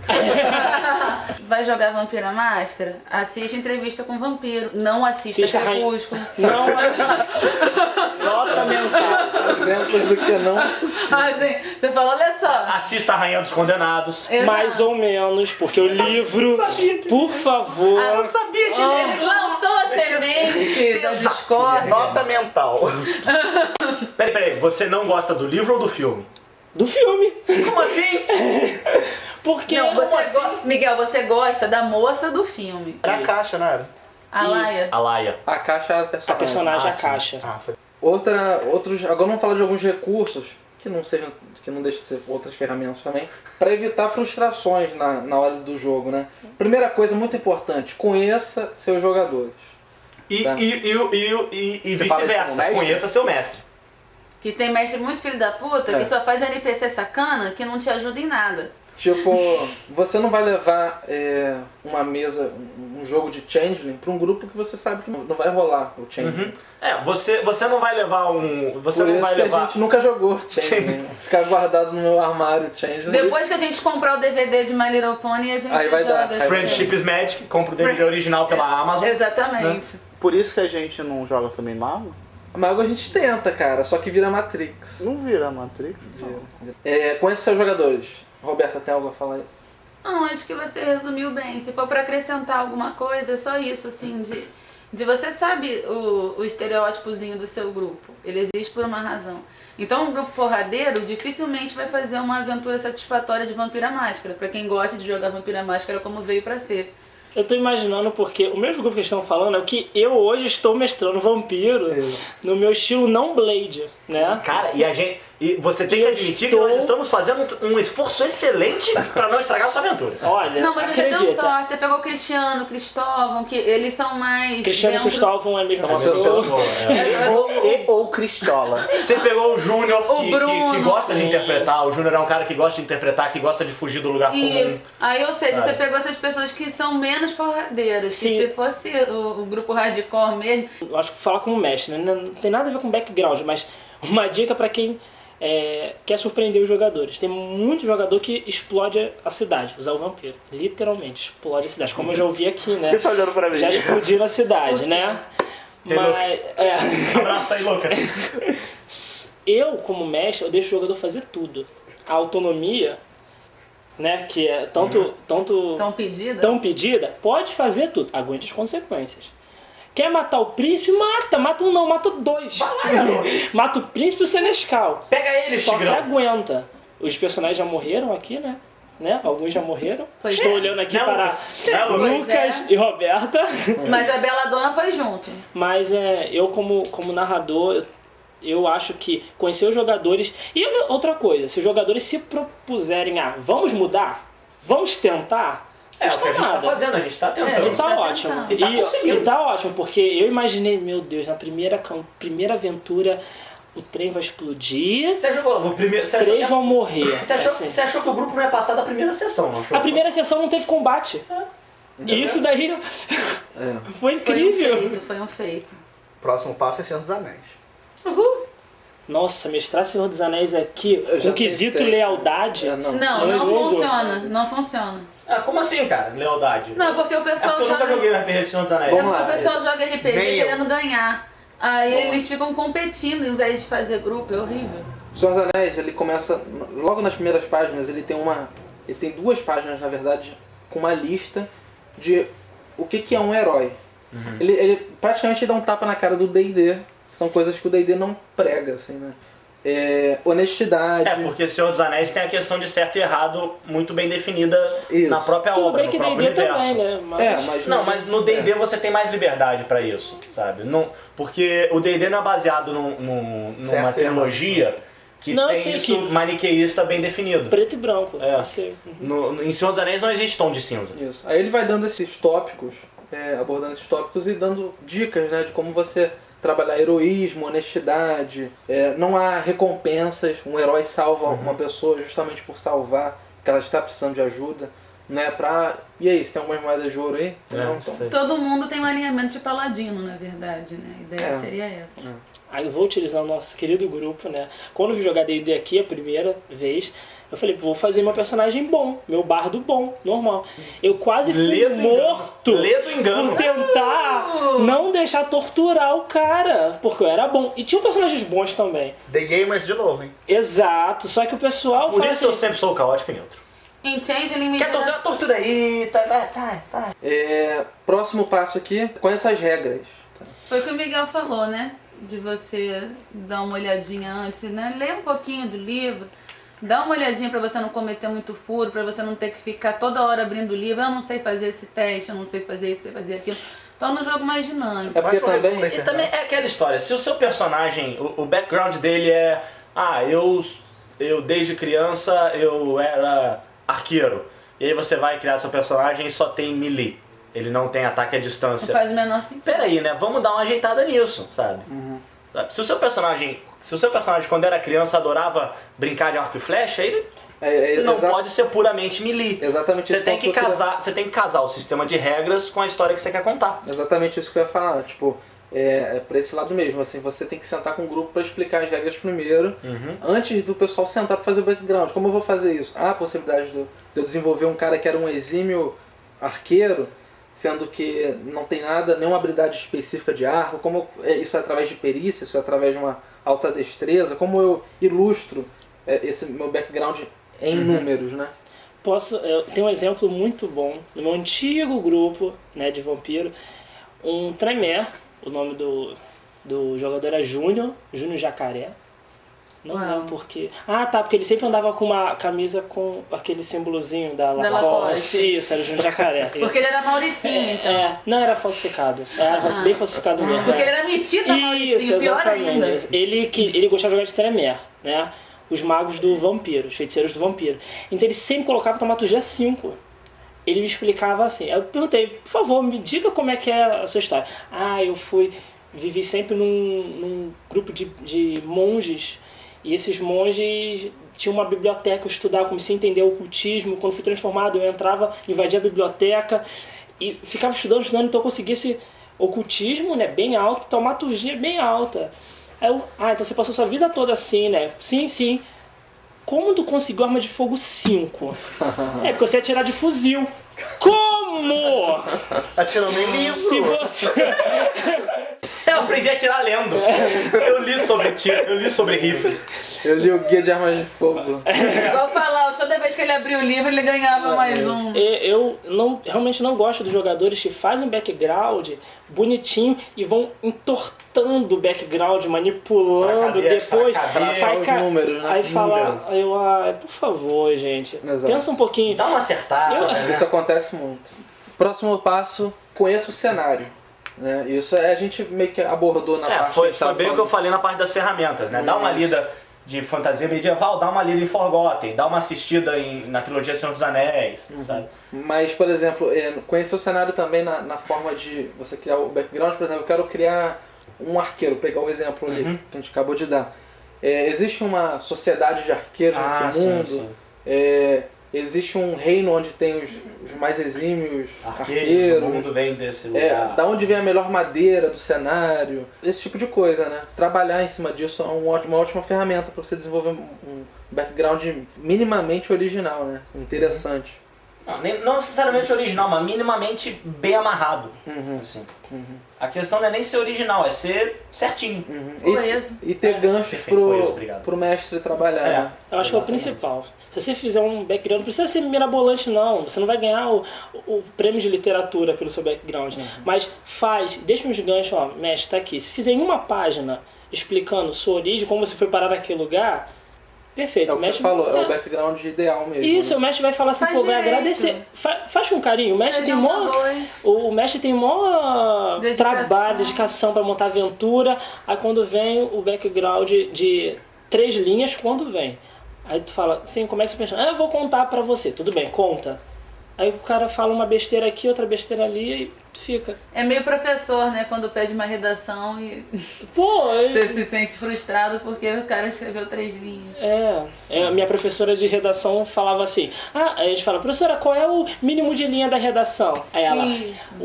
Vai jogar Vampiro à Máscara? Assiste Entrevista com o Vampiro. Não assista Assista Crepúsculo. Não, Nota mental. Exemplos do que não. Assim, você fala, olha só. Assista A Rainha dos Condenados. Exato. mais ou menos, porque o livro, por favor... Eu sabia que ele... Lançou a semente da discórdia. Nota mental. Peraí, você não gosta do livro ou do filme? Do filme. Como assim? Porque... Não, Miguel, você gosta da moça do filme. Era a caixa, não era? A Laia. A Laia. A caixa é a A personagem. personagem, a sim. caixa. Ah, sabe. Agora vamos falar de alguns recursos que não deixam de ser outras ferramentas também, para evitar frustrações na hora do jogo, né? Primeira coisa muito importante, conheça seus jogadores. E Tá. vice-versa, Você fala isso como mestre? conheça seu mestre. Que tem mestre muito filho da puta que só faz NPC sacana que não te ajuda em nada. Tipo, você não vai levar uma mesa, um jogo de Changeling para um grupo que você sabe que não vai rolar o Changeling. Você não vai levar um... Você Por não isso vai que a levar... gente nunca jogou Changeling. Ficar guardado no meu armário Changeling. Depois que a gente comprar o DVD de My Little Pony, a gente Aí vai joga. dar. assim. Friendship is Magic, compra o DVD original pela Amazon. Exatamente. Por isso que a gente não joga também Mago? Mago a gente tenta, cara, só que vira Matrix. Não vira Matrix? Conheça seus jogadores. Roberta, tem algo a falar aí? Não, acho que você resumiu bem. Se for pra acrescentar alguma coisa, é só isso, assim, de você sabe o estereótipozinho do seu grupo. Ele existe por uma razão. Então, um grupo porradeiro dificilmente vai fazer uma aventura satisfatória de Vampiro à Máscara, pra quem gosta de jogar Vampiro à Máscara como veio pra ser. Eu tô imaginando porque o mesmo grupo que eles estão falando é o que eu hoje estou mestrando vampiro no meu estilo não Blade, né? Cara, E você tem que admitir que nós estamos fazendo um esforço excelente pra não estragar a sua aventura. Olha, Não, mas você deu acredita. sorte. Você pegou o Cristiano, Cristóvão, que eles são mais... Cristiano e dentro- Cristóvão é a mesma uma pessoa. Ou Cristola. Você pegou o Júnior, O que Bruno. gosta de Sim. interpretar. O Júnior é um cara que gosta de interpretar, que gosta de fugir do lugar comum. Isso. Aí, ou seja, Sabe? você pegou essas pessoas que são menos porradeiras. Sim. Que se fosse o grupo hardcore mesmo... Eu acho que falar como mestre, né? Não tem nada a ver com background, mas uma dica pra quem quer surpreender os jogadores. Tem muito jogador que explode a cidade, usar o vampiro. Literalmente, explode a cidade. Como eu já ouvi aqui, né? Você tá olhando pra mim? Já explodiram a cidade, né? Hey, Mas Abraço aí, Lucas. eu, como mestre, eu deixo o jogador fazer tudo. A autonomia, né? Que é tanto Tão pedida. tão pedida, pode fazer tudo. Aguente as consequências. Quer matar o príncipe? Mata. Mata um não, mata dois. Mata o príncipe e o senescal. Pega ele, Só que Tigrão. aguenta. Os personagens já morreram aqui, né? Alguns já morreram. Pois Estou é. olhando aqui Né, para Lucas? Né, Lucas? Lucas Pois e Roberta. Mas a Bela Dona foi junto. Mas eu como narrador, eu acho que conhecer os jogadores... E outra coisa, se os jogadores se propuserem vamos mudar, vamos tentar... É o que a custa gente tá nada. fazendo, a gente tá É, a tentando. gente Tá tá ótimo. tentando. E tá conseguindo. E tá ótimo, porque eu imaginei, meu Deus, na primeira aventura o trem vai explodir, Você jogou o primeiro. Você achou, três vão morrer. você assim. achou que o grupo não ia passar da primeira sessão, não achou? A primeira sessão não teve combate. E isso daí É. foi incrível. Foi um feito. Próximo passo é Senhor dos Anéis. Uhul. Nossa, mestrar Senhor dos Anéis aqui, Eu já um quesito testei. lealdade. Não. Não, Não não jogo. funciona. Não funciona. Ah, como assim, cara? Lealdade. Não, porque o É pessoal porque eu nunca joga... joguei o RPG de Senhor dos Anéis. É Vamos porque lá, o pessoal joga RPG Nem eu. querendo ganhar. Aí eles ficam competindo em vez de fazer grupo, é horrível. O Senhor dos Anéis, ele começa, logo nas primeiras páginas, ele tem 2 páginas, na verdade, com uma lista de o que é um herói. Ele praticamente dá um tapa na cara do D&D, são coisas que o D&D não prega, assim, né? Honestidade. É, porque Senhor dos Anéis tem a questão de certo e errado muito bem definida Isso. na própria Tudo obra, bem que no próprio D&D universo. também, né? Mas... Não, mas no D&D você tem mais liberdade pra isso, sabe? Não, porque o D&D não é baseado numa Certo e trilogia que Não, tem sei isso que- maniqueísta bem definido. Preto e branco. É. Eu sei. Em Senhor dos Anéis não existe tom de cinza. Isso. Aí ele vai dando esses tópicos, abordando esses tópicos e dando dicas, né, de como você trabalhar heroísmo, honestidade. Não há recompensas. Um herói salva uma pessoa justamente por salvar, que ela está precisando de ajuda. Né, E aí, você tem algumas moedas de ouro aí? Não, então. sei. Todo mundo tem um alinhamento de paladino, na verdade, né? A ideia É. seria essa. Aí eu vou utilizar o nosso querido grupo, né? Quando eu vi jogar D&D aqui a primeira vez, eu falei, vou fazer meu personagem bom, meu bardo bom, normal. Eu quase fui Lê do morto engano. Lê do engano. por tentar não deixar torturar o cara, porque eu era bom. E tinha personagens bons também. The Gamers de novo, hein? Exato, só que o pessoal Por fala isso eu assim, sempre sou caótico e neutro. Em Changeling me Quer torturar? Tortura aí, tá. Próximo passo aqui, conheça as regras. Foi o que o Miguel falou, né? De você dar uma olhadinha antes, né? Ler um pouquinho do livro, dá uma olhadinha pra você não cometer muito furo, pra você não ter que ficar toda hora abrindo o livro. Eu não sei fazer esse teste, eu não sei fazer isso, sei fazer aquilo. Torna o jogo mais dinâmico. É porque Baixa o resumo também... da E também é aquela história, se o seu personagem, o background dele é, eu desde criança eu era arqueiro. E aí você vai criar seu personagem e só tem melee. Ele não tem ataque à Não distância. faz o menor sentido. Peraí, né? Vamos dar uma ajeitada nisso, sabe? Sabe? Se o seu personagem quando era criança adorava brincar de arco e flecha, ele não pode ser puramente melee. Exatamente Você esse tem ponto que que eu queria- casar, você tem que casar o sistema de regras com a história que você quer contar. Exatamente isso que eu ia falar, tipo, pra esse lado mesmo, assim, você tem que sentar com o grupo pra explicar as regras primeiro, antes do pessoal sentar pra fazer o background. Como eu vou fazer isso? Há a possibilidade de eu desenvolver um cara que era um exímio arqueiro, sendo que não tem nada, nenhuma habilidade específica de arco, isso é através de perícia, isso é através de uma alta destreza, como eu ilustro esse meu background em números, né? eu tenho um exemplo muito bom no meu antigo grupo, né, de vampiro, um Tremere, o nome do jogador era Júnior Jacaré. Não Uau. lembro por quê. Ah, tá, porque ele sempre andava com uma camisa com aquele símbolozinho da Lacoste. Lacoste. Isso, era o Júnior Jacaré. Porque isso. ele era Mauricinho, então. Não era falsificado. Era bem falsificado mesmo. Porque ele era metido a Isso, Mauricinho, pior exatamente. ainda. Ele gostava de jogar de Tremere, né? os magos do vampiro, os feiticeiros do vampiro. Então ele sempre colocava Taumaturgia 5. Ele me explicava assim. Aí eu perguntei, por favor, me diga como é que é a sua história. Eu vivi sempre num grupo de monges, e esses monges tinham uma biblioteca, eu estudava, comecei a entender o ocultismo. Quando fui transformado, eu entrava, invadia a biblioteca e ficava estudando, então eu consegui esse ocultismo, né, bem alto, taumaturgia bem alta. Aí eu, então você passou sua vida toda assim, né? Sim. Como tu conseguiu arma de fogo 5? Porque você ia atirar de fuzil. Como? Atirando em livro. Se você... Eu aprendi a atirar lendo. Eu li sobre tiro, eu li sobre rifles. Eu li o Guia de Armas de Fogo. Igual falar, toda vez que ele abria o livro, ele ganhava mais um. Eu realmente não gosto dos jogadores que fazem background bonitinho e vão entortando o background, manipulando depois. Pra os números, né? Aí falar, por favor, gente, Exato. pensa um pouquinho. Dá uma acertada. Isso acontece muito. Próximo passo, conheça o cenário. Né? Isso a gente meio que abordou na parte Foi que a gente tava bem o que eu falei na parte das ferramentas, né? Dá uma lida de fantasia medieval, dá uma lida em Forgotten, dá uma assistida na trilogia Senhor dos Anéis, sabe? Mas, por exemplo, conhecer o cenário também na forma de você criar o background. Por exemplo, eu quero criar um arqueiro, pegar o exemplo ali que a gente acabou de dar. Existe uma sociedade de arqueiros nesse mundo. Sim. Existe um reino onde tem os mais exímios Arqueiros, arqueiros. o mundo vem desse lugar. Da onde vem a melhor madeira do cenário, esse tipo de coisa, né? Trabalhar em cima disso é uma ótima ferramenta para você desenvolver um background minimamente original, né? Interessante. Não necessariamente original, mas minimamente bem amarrado. Assim. A questão não é nem ser original, é ser certinho. Coeso. E ter ganchos perfeito, obrigado. pro mestre trabalhar. Né? Eu acho que é o principal. Se você fizer um background, não precisa ser mirabolante não, você não vai ganhar o prêmio de literatura pelo seu background, mas deixa uns ganchos, mestre, tá aqui. Se fizer em uma página explicando sua origem, como você foi parar naquele lugar, perfeito. É o que você falou, é o background ideal mesmo. Isso, né? O mestre vai falar assim, Faz vai direito. agradecer. Faz com carinho. O mestre tem Feijão com arroz. o mestre tem mó Dedicação. trabalho, dedicação pra montar aventura. Aí quando vem o background de 3 linhas, quando vem. Aí tu fala, sim, como é que você pensa? Eu vou contar pra você. Tudo bem, conta. Aí o cara fala uma besteira aqui, outra besteira ali, e tu fica. É meio professor, né? Quando pede uma redação e você se sente frustrado porque o cara escreveu 3 linhas. A minha professora de redação falava assim, aí a gente fala, professora, qual é o mínimo de linha da redação? Aí ela,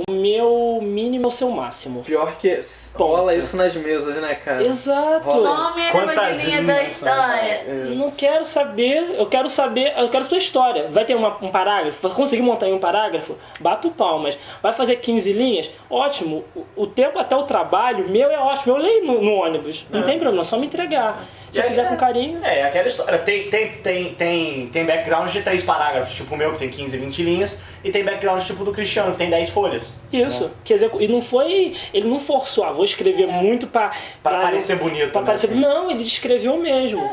o meu mínimo é o seu máximo. Pior que rola isso nas mesas, né, cara? Exato. Rola. Nome Quantas de linha da linhas são? história. Não quero saber, eu quero a tua história. Vai ter um parágrafo? Vai conseguir montar em um parágrafo? Bato palmas. Vai fazer 15 linhas? Ótimo. O tempo até o trabalho, meu é ótimo. Eu leio no ônibus. Não tem problema, é só me entregar. Se eu fizer com carinho... Aquela história. Tem background de 3 parágrafos, tipo o meu, que tem 15, 20 linhas, e tem background tipo do Cristiano, que tem 10 folhas. Isso. Quer dizer, e não foi... Ele não forçou, vou escrever muito pra parecer bonito. Pra né, parecer, assim. não, ele escreveu mesmo.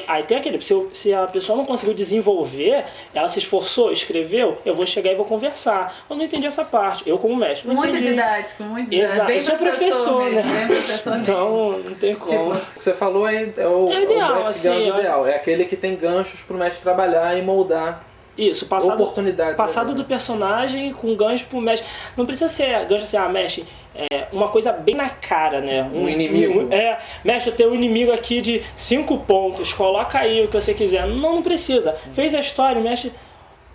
Aí tem aquele, se a pessoa não conseguiu desenvolver, ela se esforçou, escreveu, eu vou chegar e vou conversar. Eu não entendi essa parte, eu como mestre. Não Muito entendi. didático, muito didático. Exato, Bem eu sou professor, mesmo, né? bem professor mesmo. Então, não tem como. O que você falou é o ideal, background assim, ideal. É aquele que tem ganchos pro mestre trabalhar e moldar Isso, oportunidades. passado ali, do né? personagem com gancho pro mestre. Não precisa ser gancho assim, mestre, uma coisa bem na cara, né? Um inimigo. Mestre, eu tenho um inimigo aqui de 5 pontos, coloca aí o que você quiser. Não precisa. Fez a história, o mestre...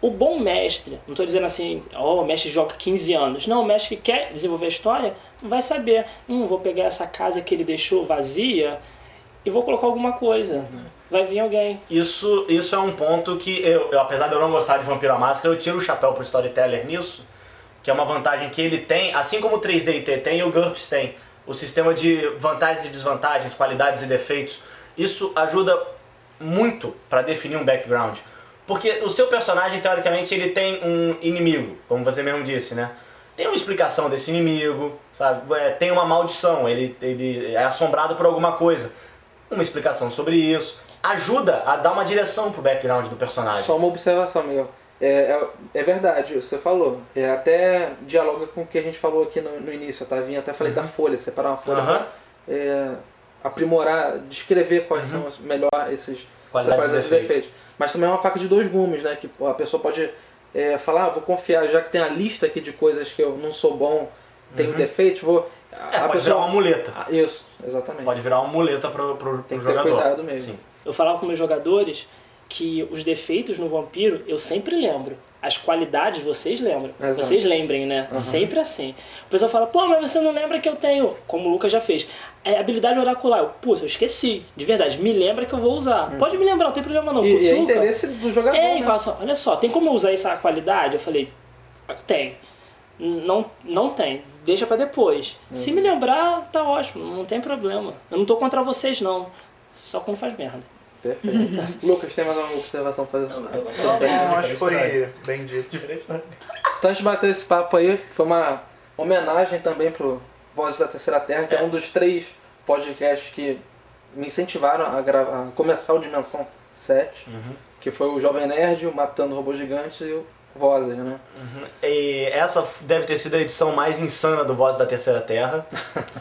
O bom mestre, não estou dizendo assim, o mestre joga 15 anos. Não, o mestre que quer desenvolver a história vai saber. Vou pegar essa casa que ele deixou vazia e vou colocar alguma coisa. Vai vir alguém. Isso é um ponto que eu, apesar de eu não gostar de Vampiro à Máscara, eu tiro o chapéu pro Storyteller nisso, que é uma vantagem que ele tem, assim como o 3D&T tem e o GURPS tem. O sistema de vantagens e desvantagens, qualidades e defeitos, isso ajuda muito para definir um background. Porque o seu personagem, teoricamente, ele tem um inimigo, como você mesmo disse, né? Tem uma explicação desse inimigo, sabe? Tem uma maldição, ele é assombrado por alguma coisa. Uma explicação sobre isso. Ajuda a dar uma direção pro background do personagem. Só uma observação, Miguel. É verdade, você falou. Até dialoga com o que a gente falou aqui no início, tá? Até falei da folha, separar uma folha pra aprimorar, descrever quais são melhor esses Qualidade dos defeitos. Mas também é uma faca de dois gumes, né? Que a pessoa pode falar, vou confiar, já que tem a lista aqui de coisas que eu não sou bom, tenho defeitos, vou... Pode virar uma muleta. Isso, exatamente. Pode virar uma muleta pro tem que jogador. ter cuidado mesmo. Sim. Eu falava com meus jogadores que os defeitos no vampiro eu sempre lembro. As qualidades vocês lembram. Exato. Vocês lembrem, né? Sempre assim. O pessoal fala, pô, mas você não lembra que eu tenho, como o Lucas já fez, habilidade oracular. Eu esqueci. De verdade, me lembra que eu vou usar. Pode me lembrar, não tem problema não. E é interesse do jogador, e né? fala assim, olha só, tem como eu usar essa qualidade? Eu falei, tem. Não tem. Deixa pra depois. Se me lembrar, tá ótimo. Não tem problema. Eu não tô contra vocês, não. Só quando faz merda. Perfeito. Lucas, tem mais alguma observação pra fazer? Não, acho que foi bem dito. Diferente, né? Então, antes de bater esse papo aí, foi uma homenagem também pro Vozes da Terceira Terra, que é um dos 3 podcasts que me incentivaram a começar o Dimensão 7, que foi o Jovem Nerd, o Matando Robôs Gigantes e o Vozes, né? E essa deve ter sido a edição mais insana do Vozes da Terceira Terra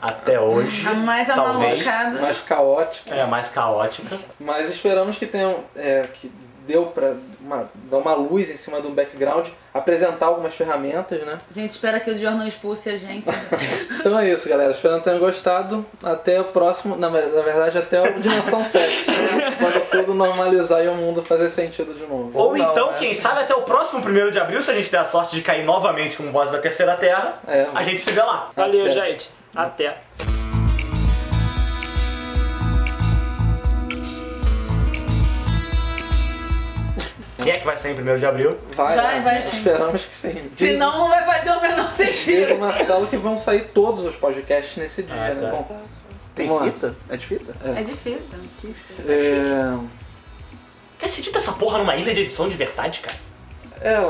até hoje. A mais talvez. amalocada. Mais caótico. É, mais caótica. Mas esperamos que tenham, que deu pra dar uma luz em cima do background, apresentar algumas ferramentas, né? A gente espera que o Dior não expulse a gente. Então é isso, galera. Espero que tenham gostado. Até o próximo, na verdade, até o Dimensão 7. Quando tudo normalizar e o mundo fazer sentido de novo. Ou não, então, né? quem sabe até o próximo 1º de abril, se a gente der a sorte de cair novamente como Vozes da Terceira Terra, a gente se vê lá. Valeu, Até. gente. Até. Se é que vai sair em 1º de abril. Vai sim. Esperamos que sim. Senão não vai fazer o menor Diz sentido. o Marcelo que vão sair todos os podcasts nesse dia, Ah, né? tá. Bom, Tem vamos lá. fita? É de fita? É difícil. Quer sentir essa porra numa ilha de edição de verdade, cara?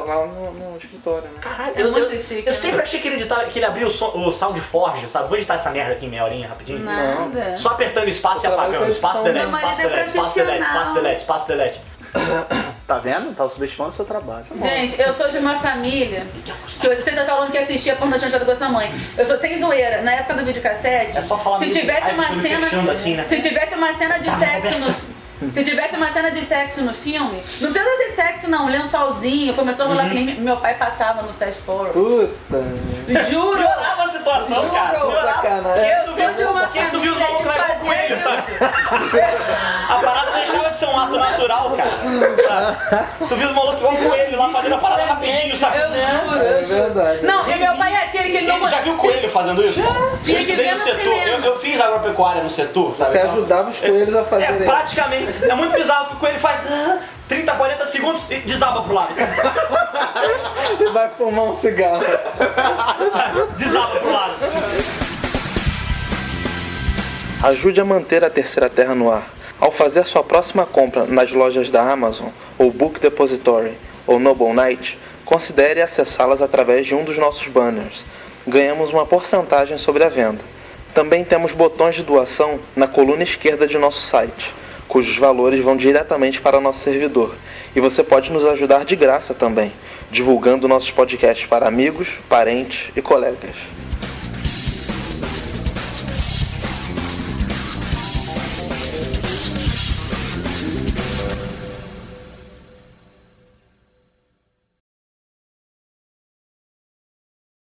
Lá no escritório, né? Caralho, É muito chique, eu né? sempre achei que ele abria o SoundForge, sabe? Vou editar essa merda aqui em meia horinha rapidinho. Nada. Só apertando espaço e Eu trabalho apagando. com Espaço, edição. delete, Meu espaço, marido é delete, espaço, delete, espaço, profissional. delete, espaço, delete. Tá vendo? Tá subestimando o seu trabalho. Gente, eu sou de uma família que você tá falando que assistia porno chanchado com a sua mãe. Eu sou sem zoeira. Na época do videocassete, É só falar se mesmo. tivesse Ai, uma tudo cena, fechando assim, né? se tivesse uma cena de sexo no se tivesse uma cena de sexo no filme, não precisa ser sexo não, um lençolzinho, começou a rolar clima, meu pai passava no fast forward. Puta. Juro! Piorava a situação, Juro. cara. Piorava. Sacanagem. Eu sou de uma Quem tu viu os família malucos que lá com fazia coelho, isso. sabe? A parada deixava de ser um ato natural, cara. Sabe? Tu viu os malucos com coelho lá fazendo a parada rapidinho, sabe? Eu juro, É eu juro. verdade. Não, e meu pai é aquele que ele não... Já viu coelho fazendo isso? Tinha Eu que estudei ver no no setor, cinema. eu fiz agropecuária no setor, sabe? Você Então, ajudava os coelhos a É, fazerem. praticamente. É muito bizarro que o coelho faz 30, 40 segundos e desaba pro lado. E vai fumar um cigarro. Desaba pro lado. Ajude a manter a Terceira Terra no ar. Ao fazer sua próxima compra nas lojas da Amazon, ou Book Depository, ou Noble Knight, considere acessá-las através de um dos nossos banners. Ganhamos uma porcentagem sobre a venda. Também temos botões de doação na coluna esquerda de nosso site, cujos valores vão diretamente para nosso servidor. E você pode nos ajudar de graça também, divulgando nossos podcasts para amigos, parentes e colegas.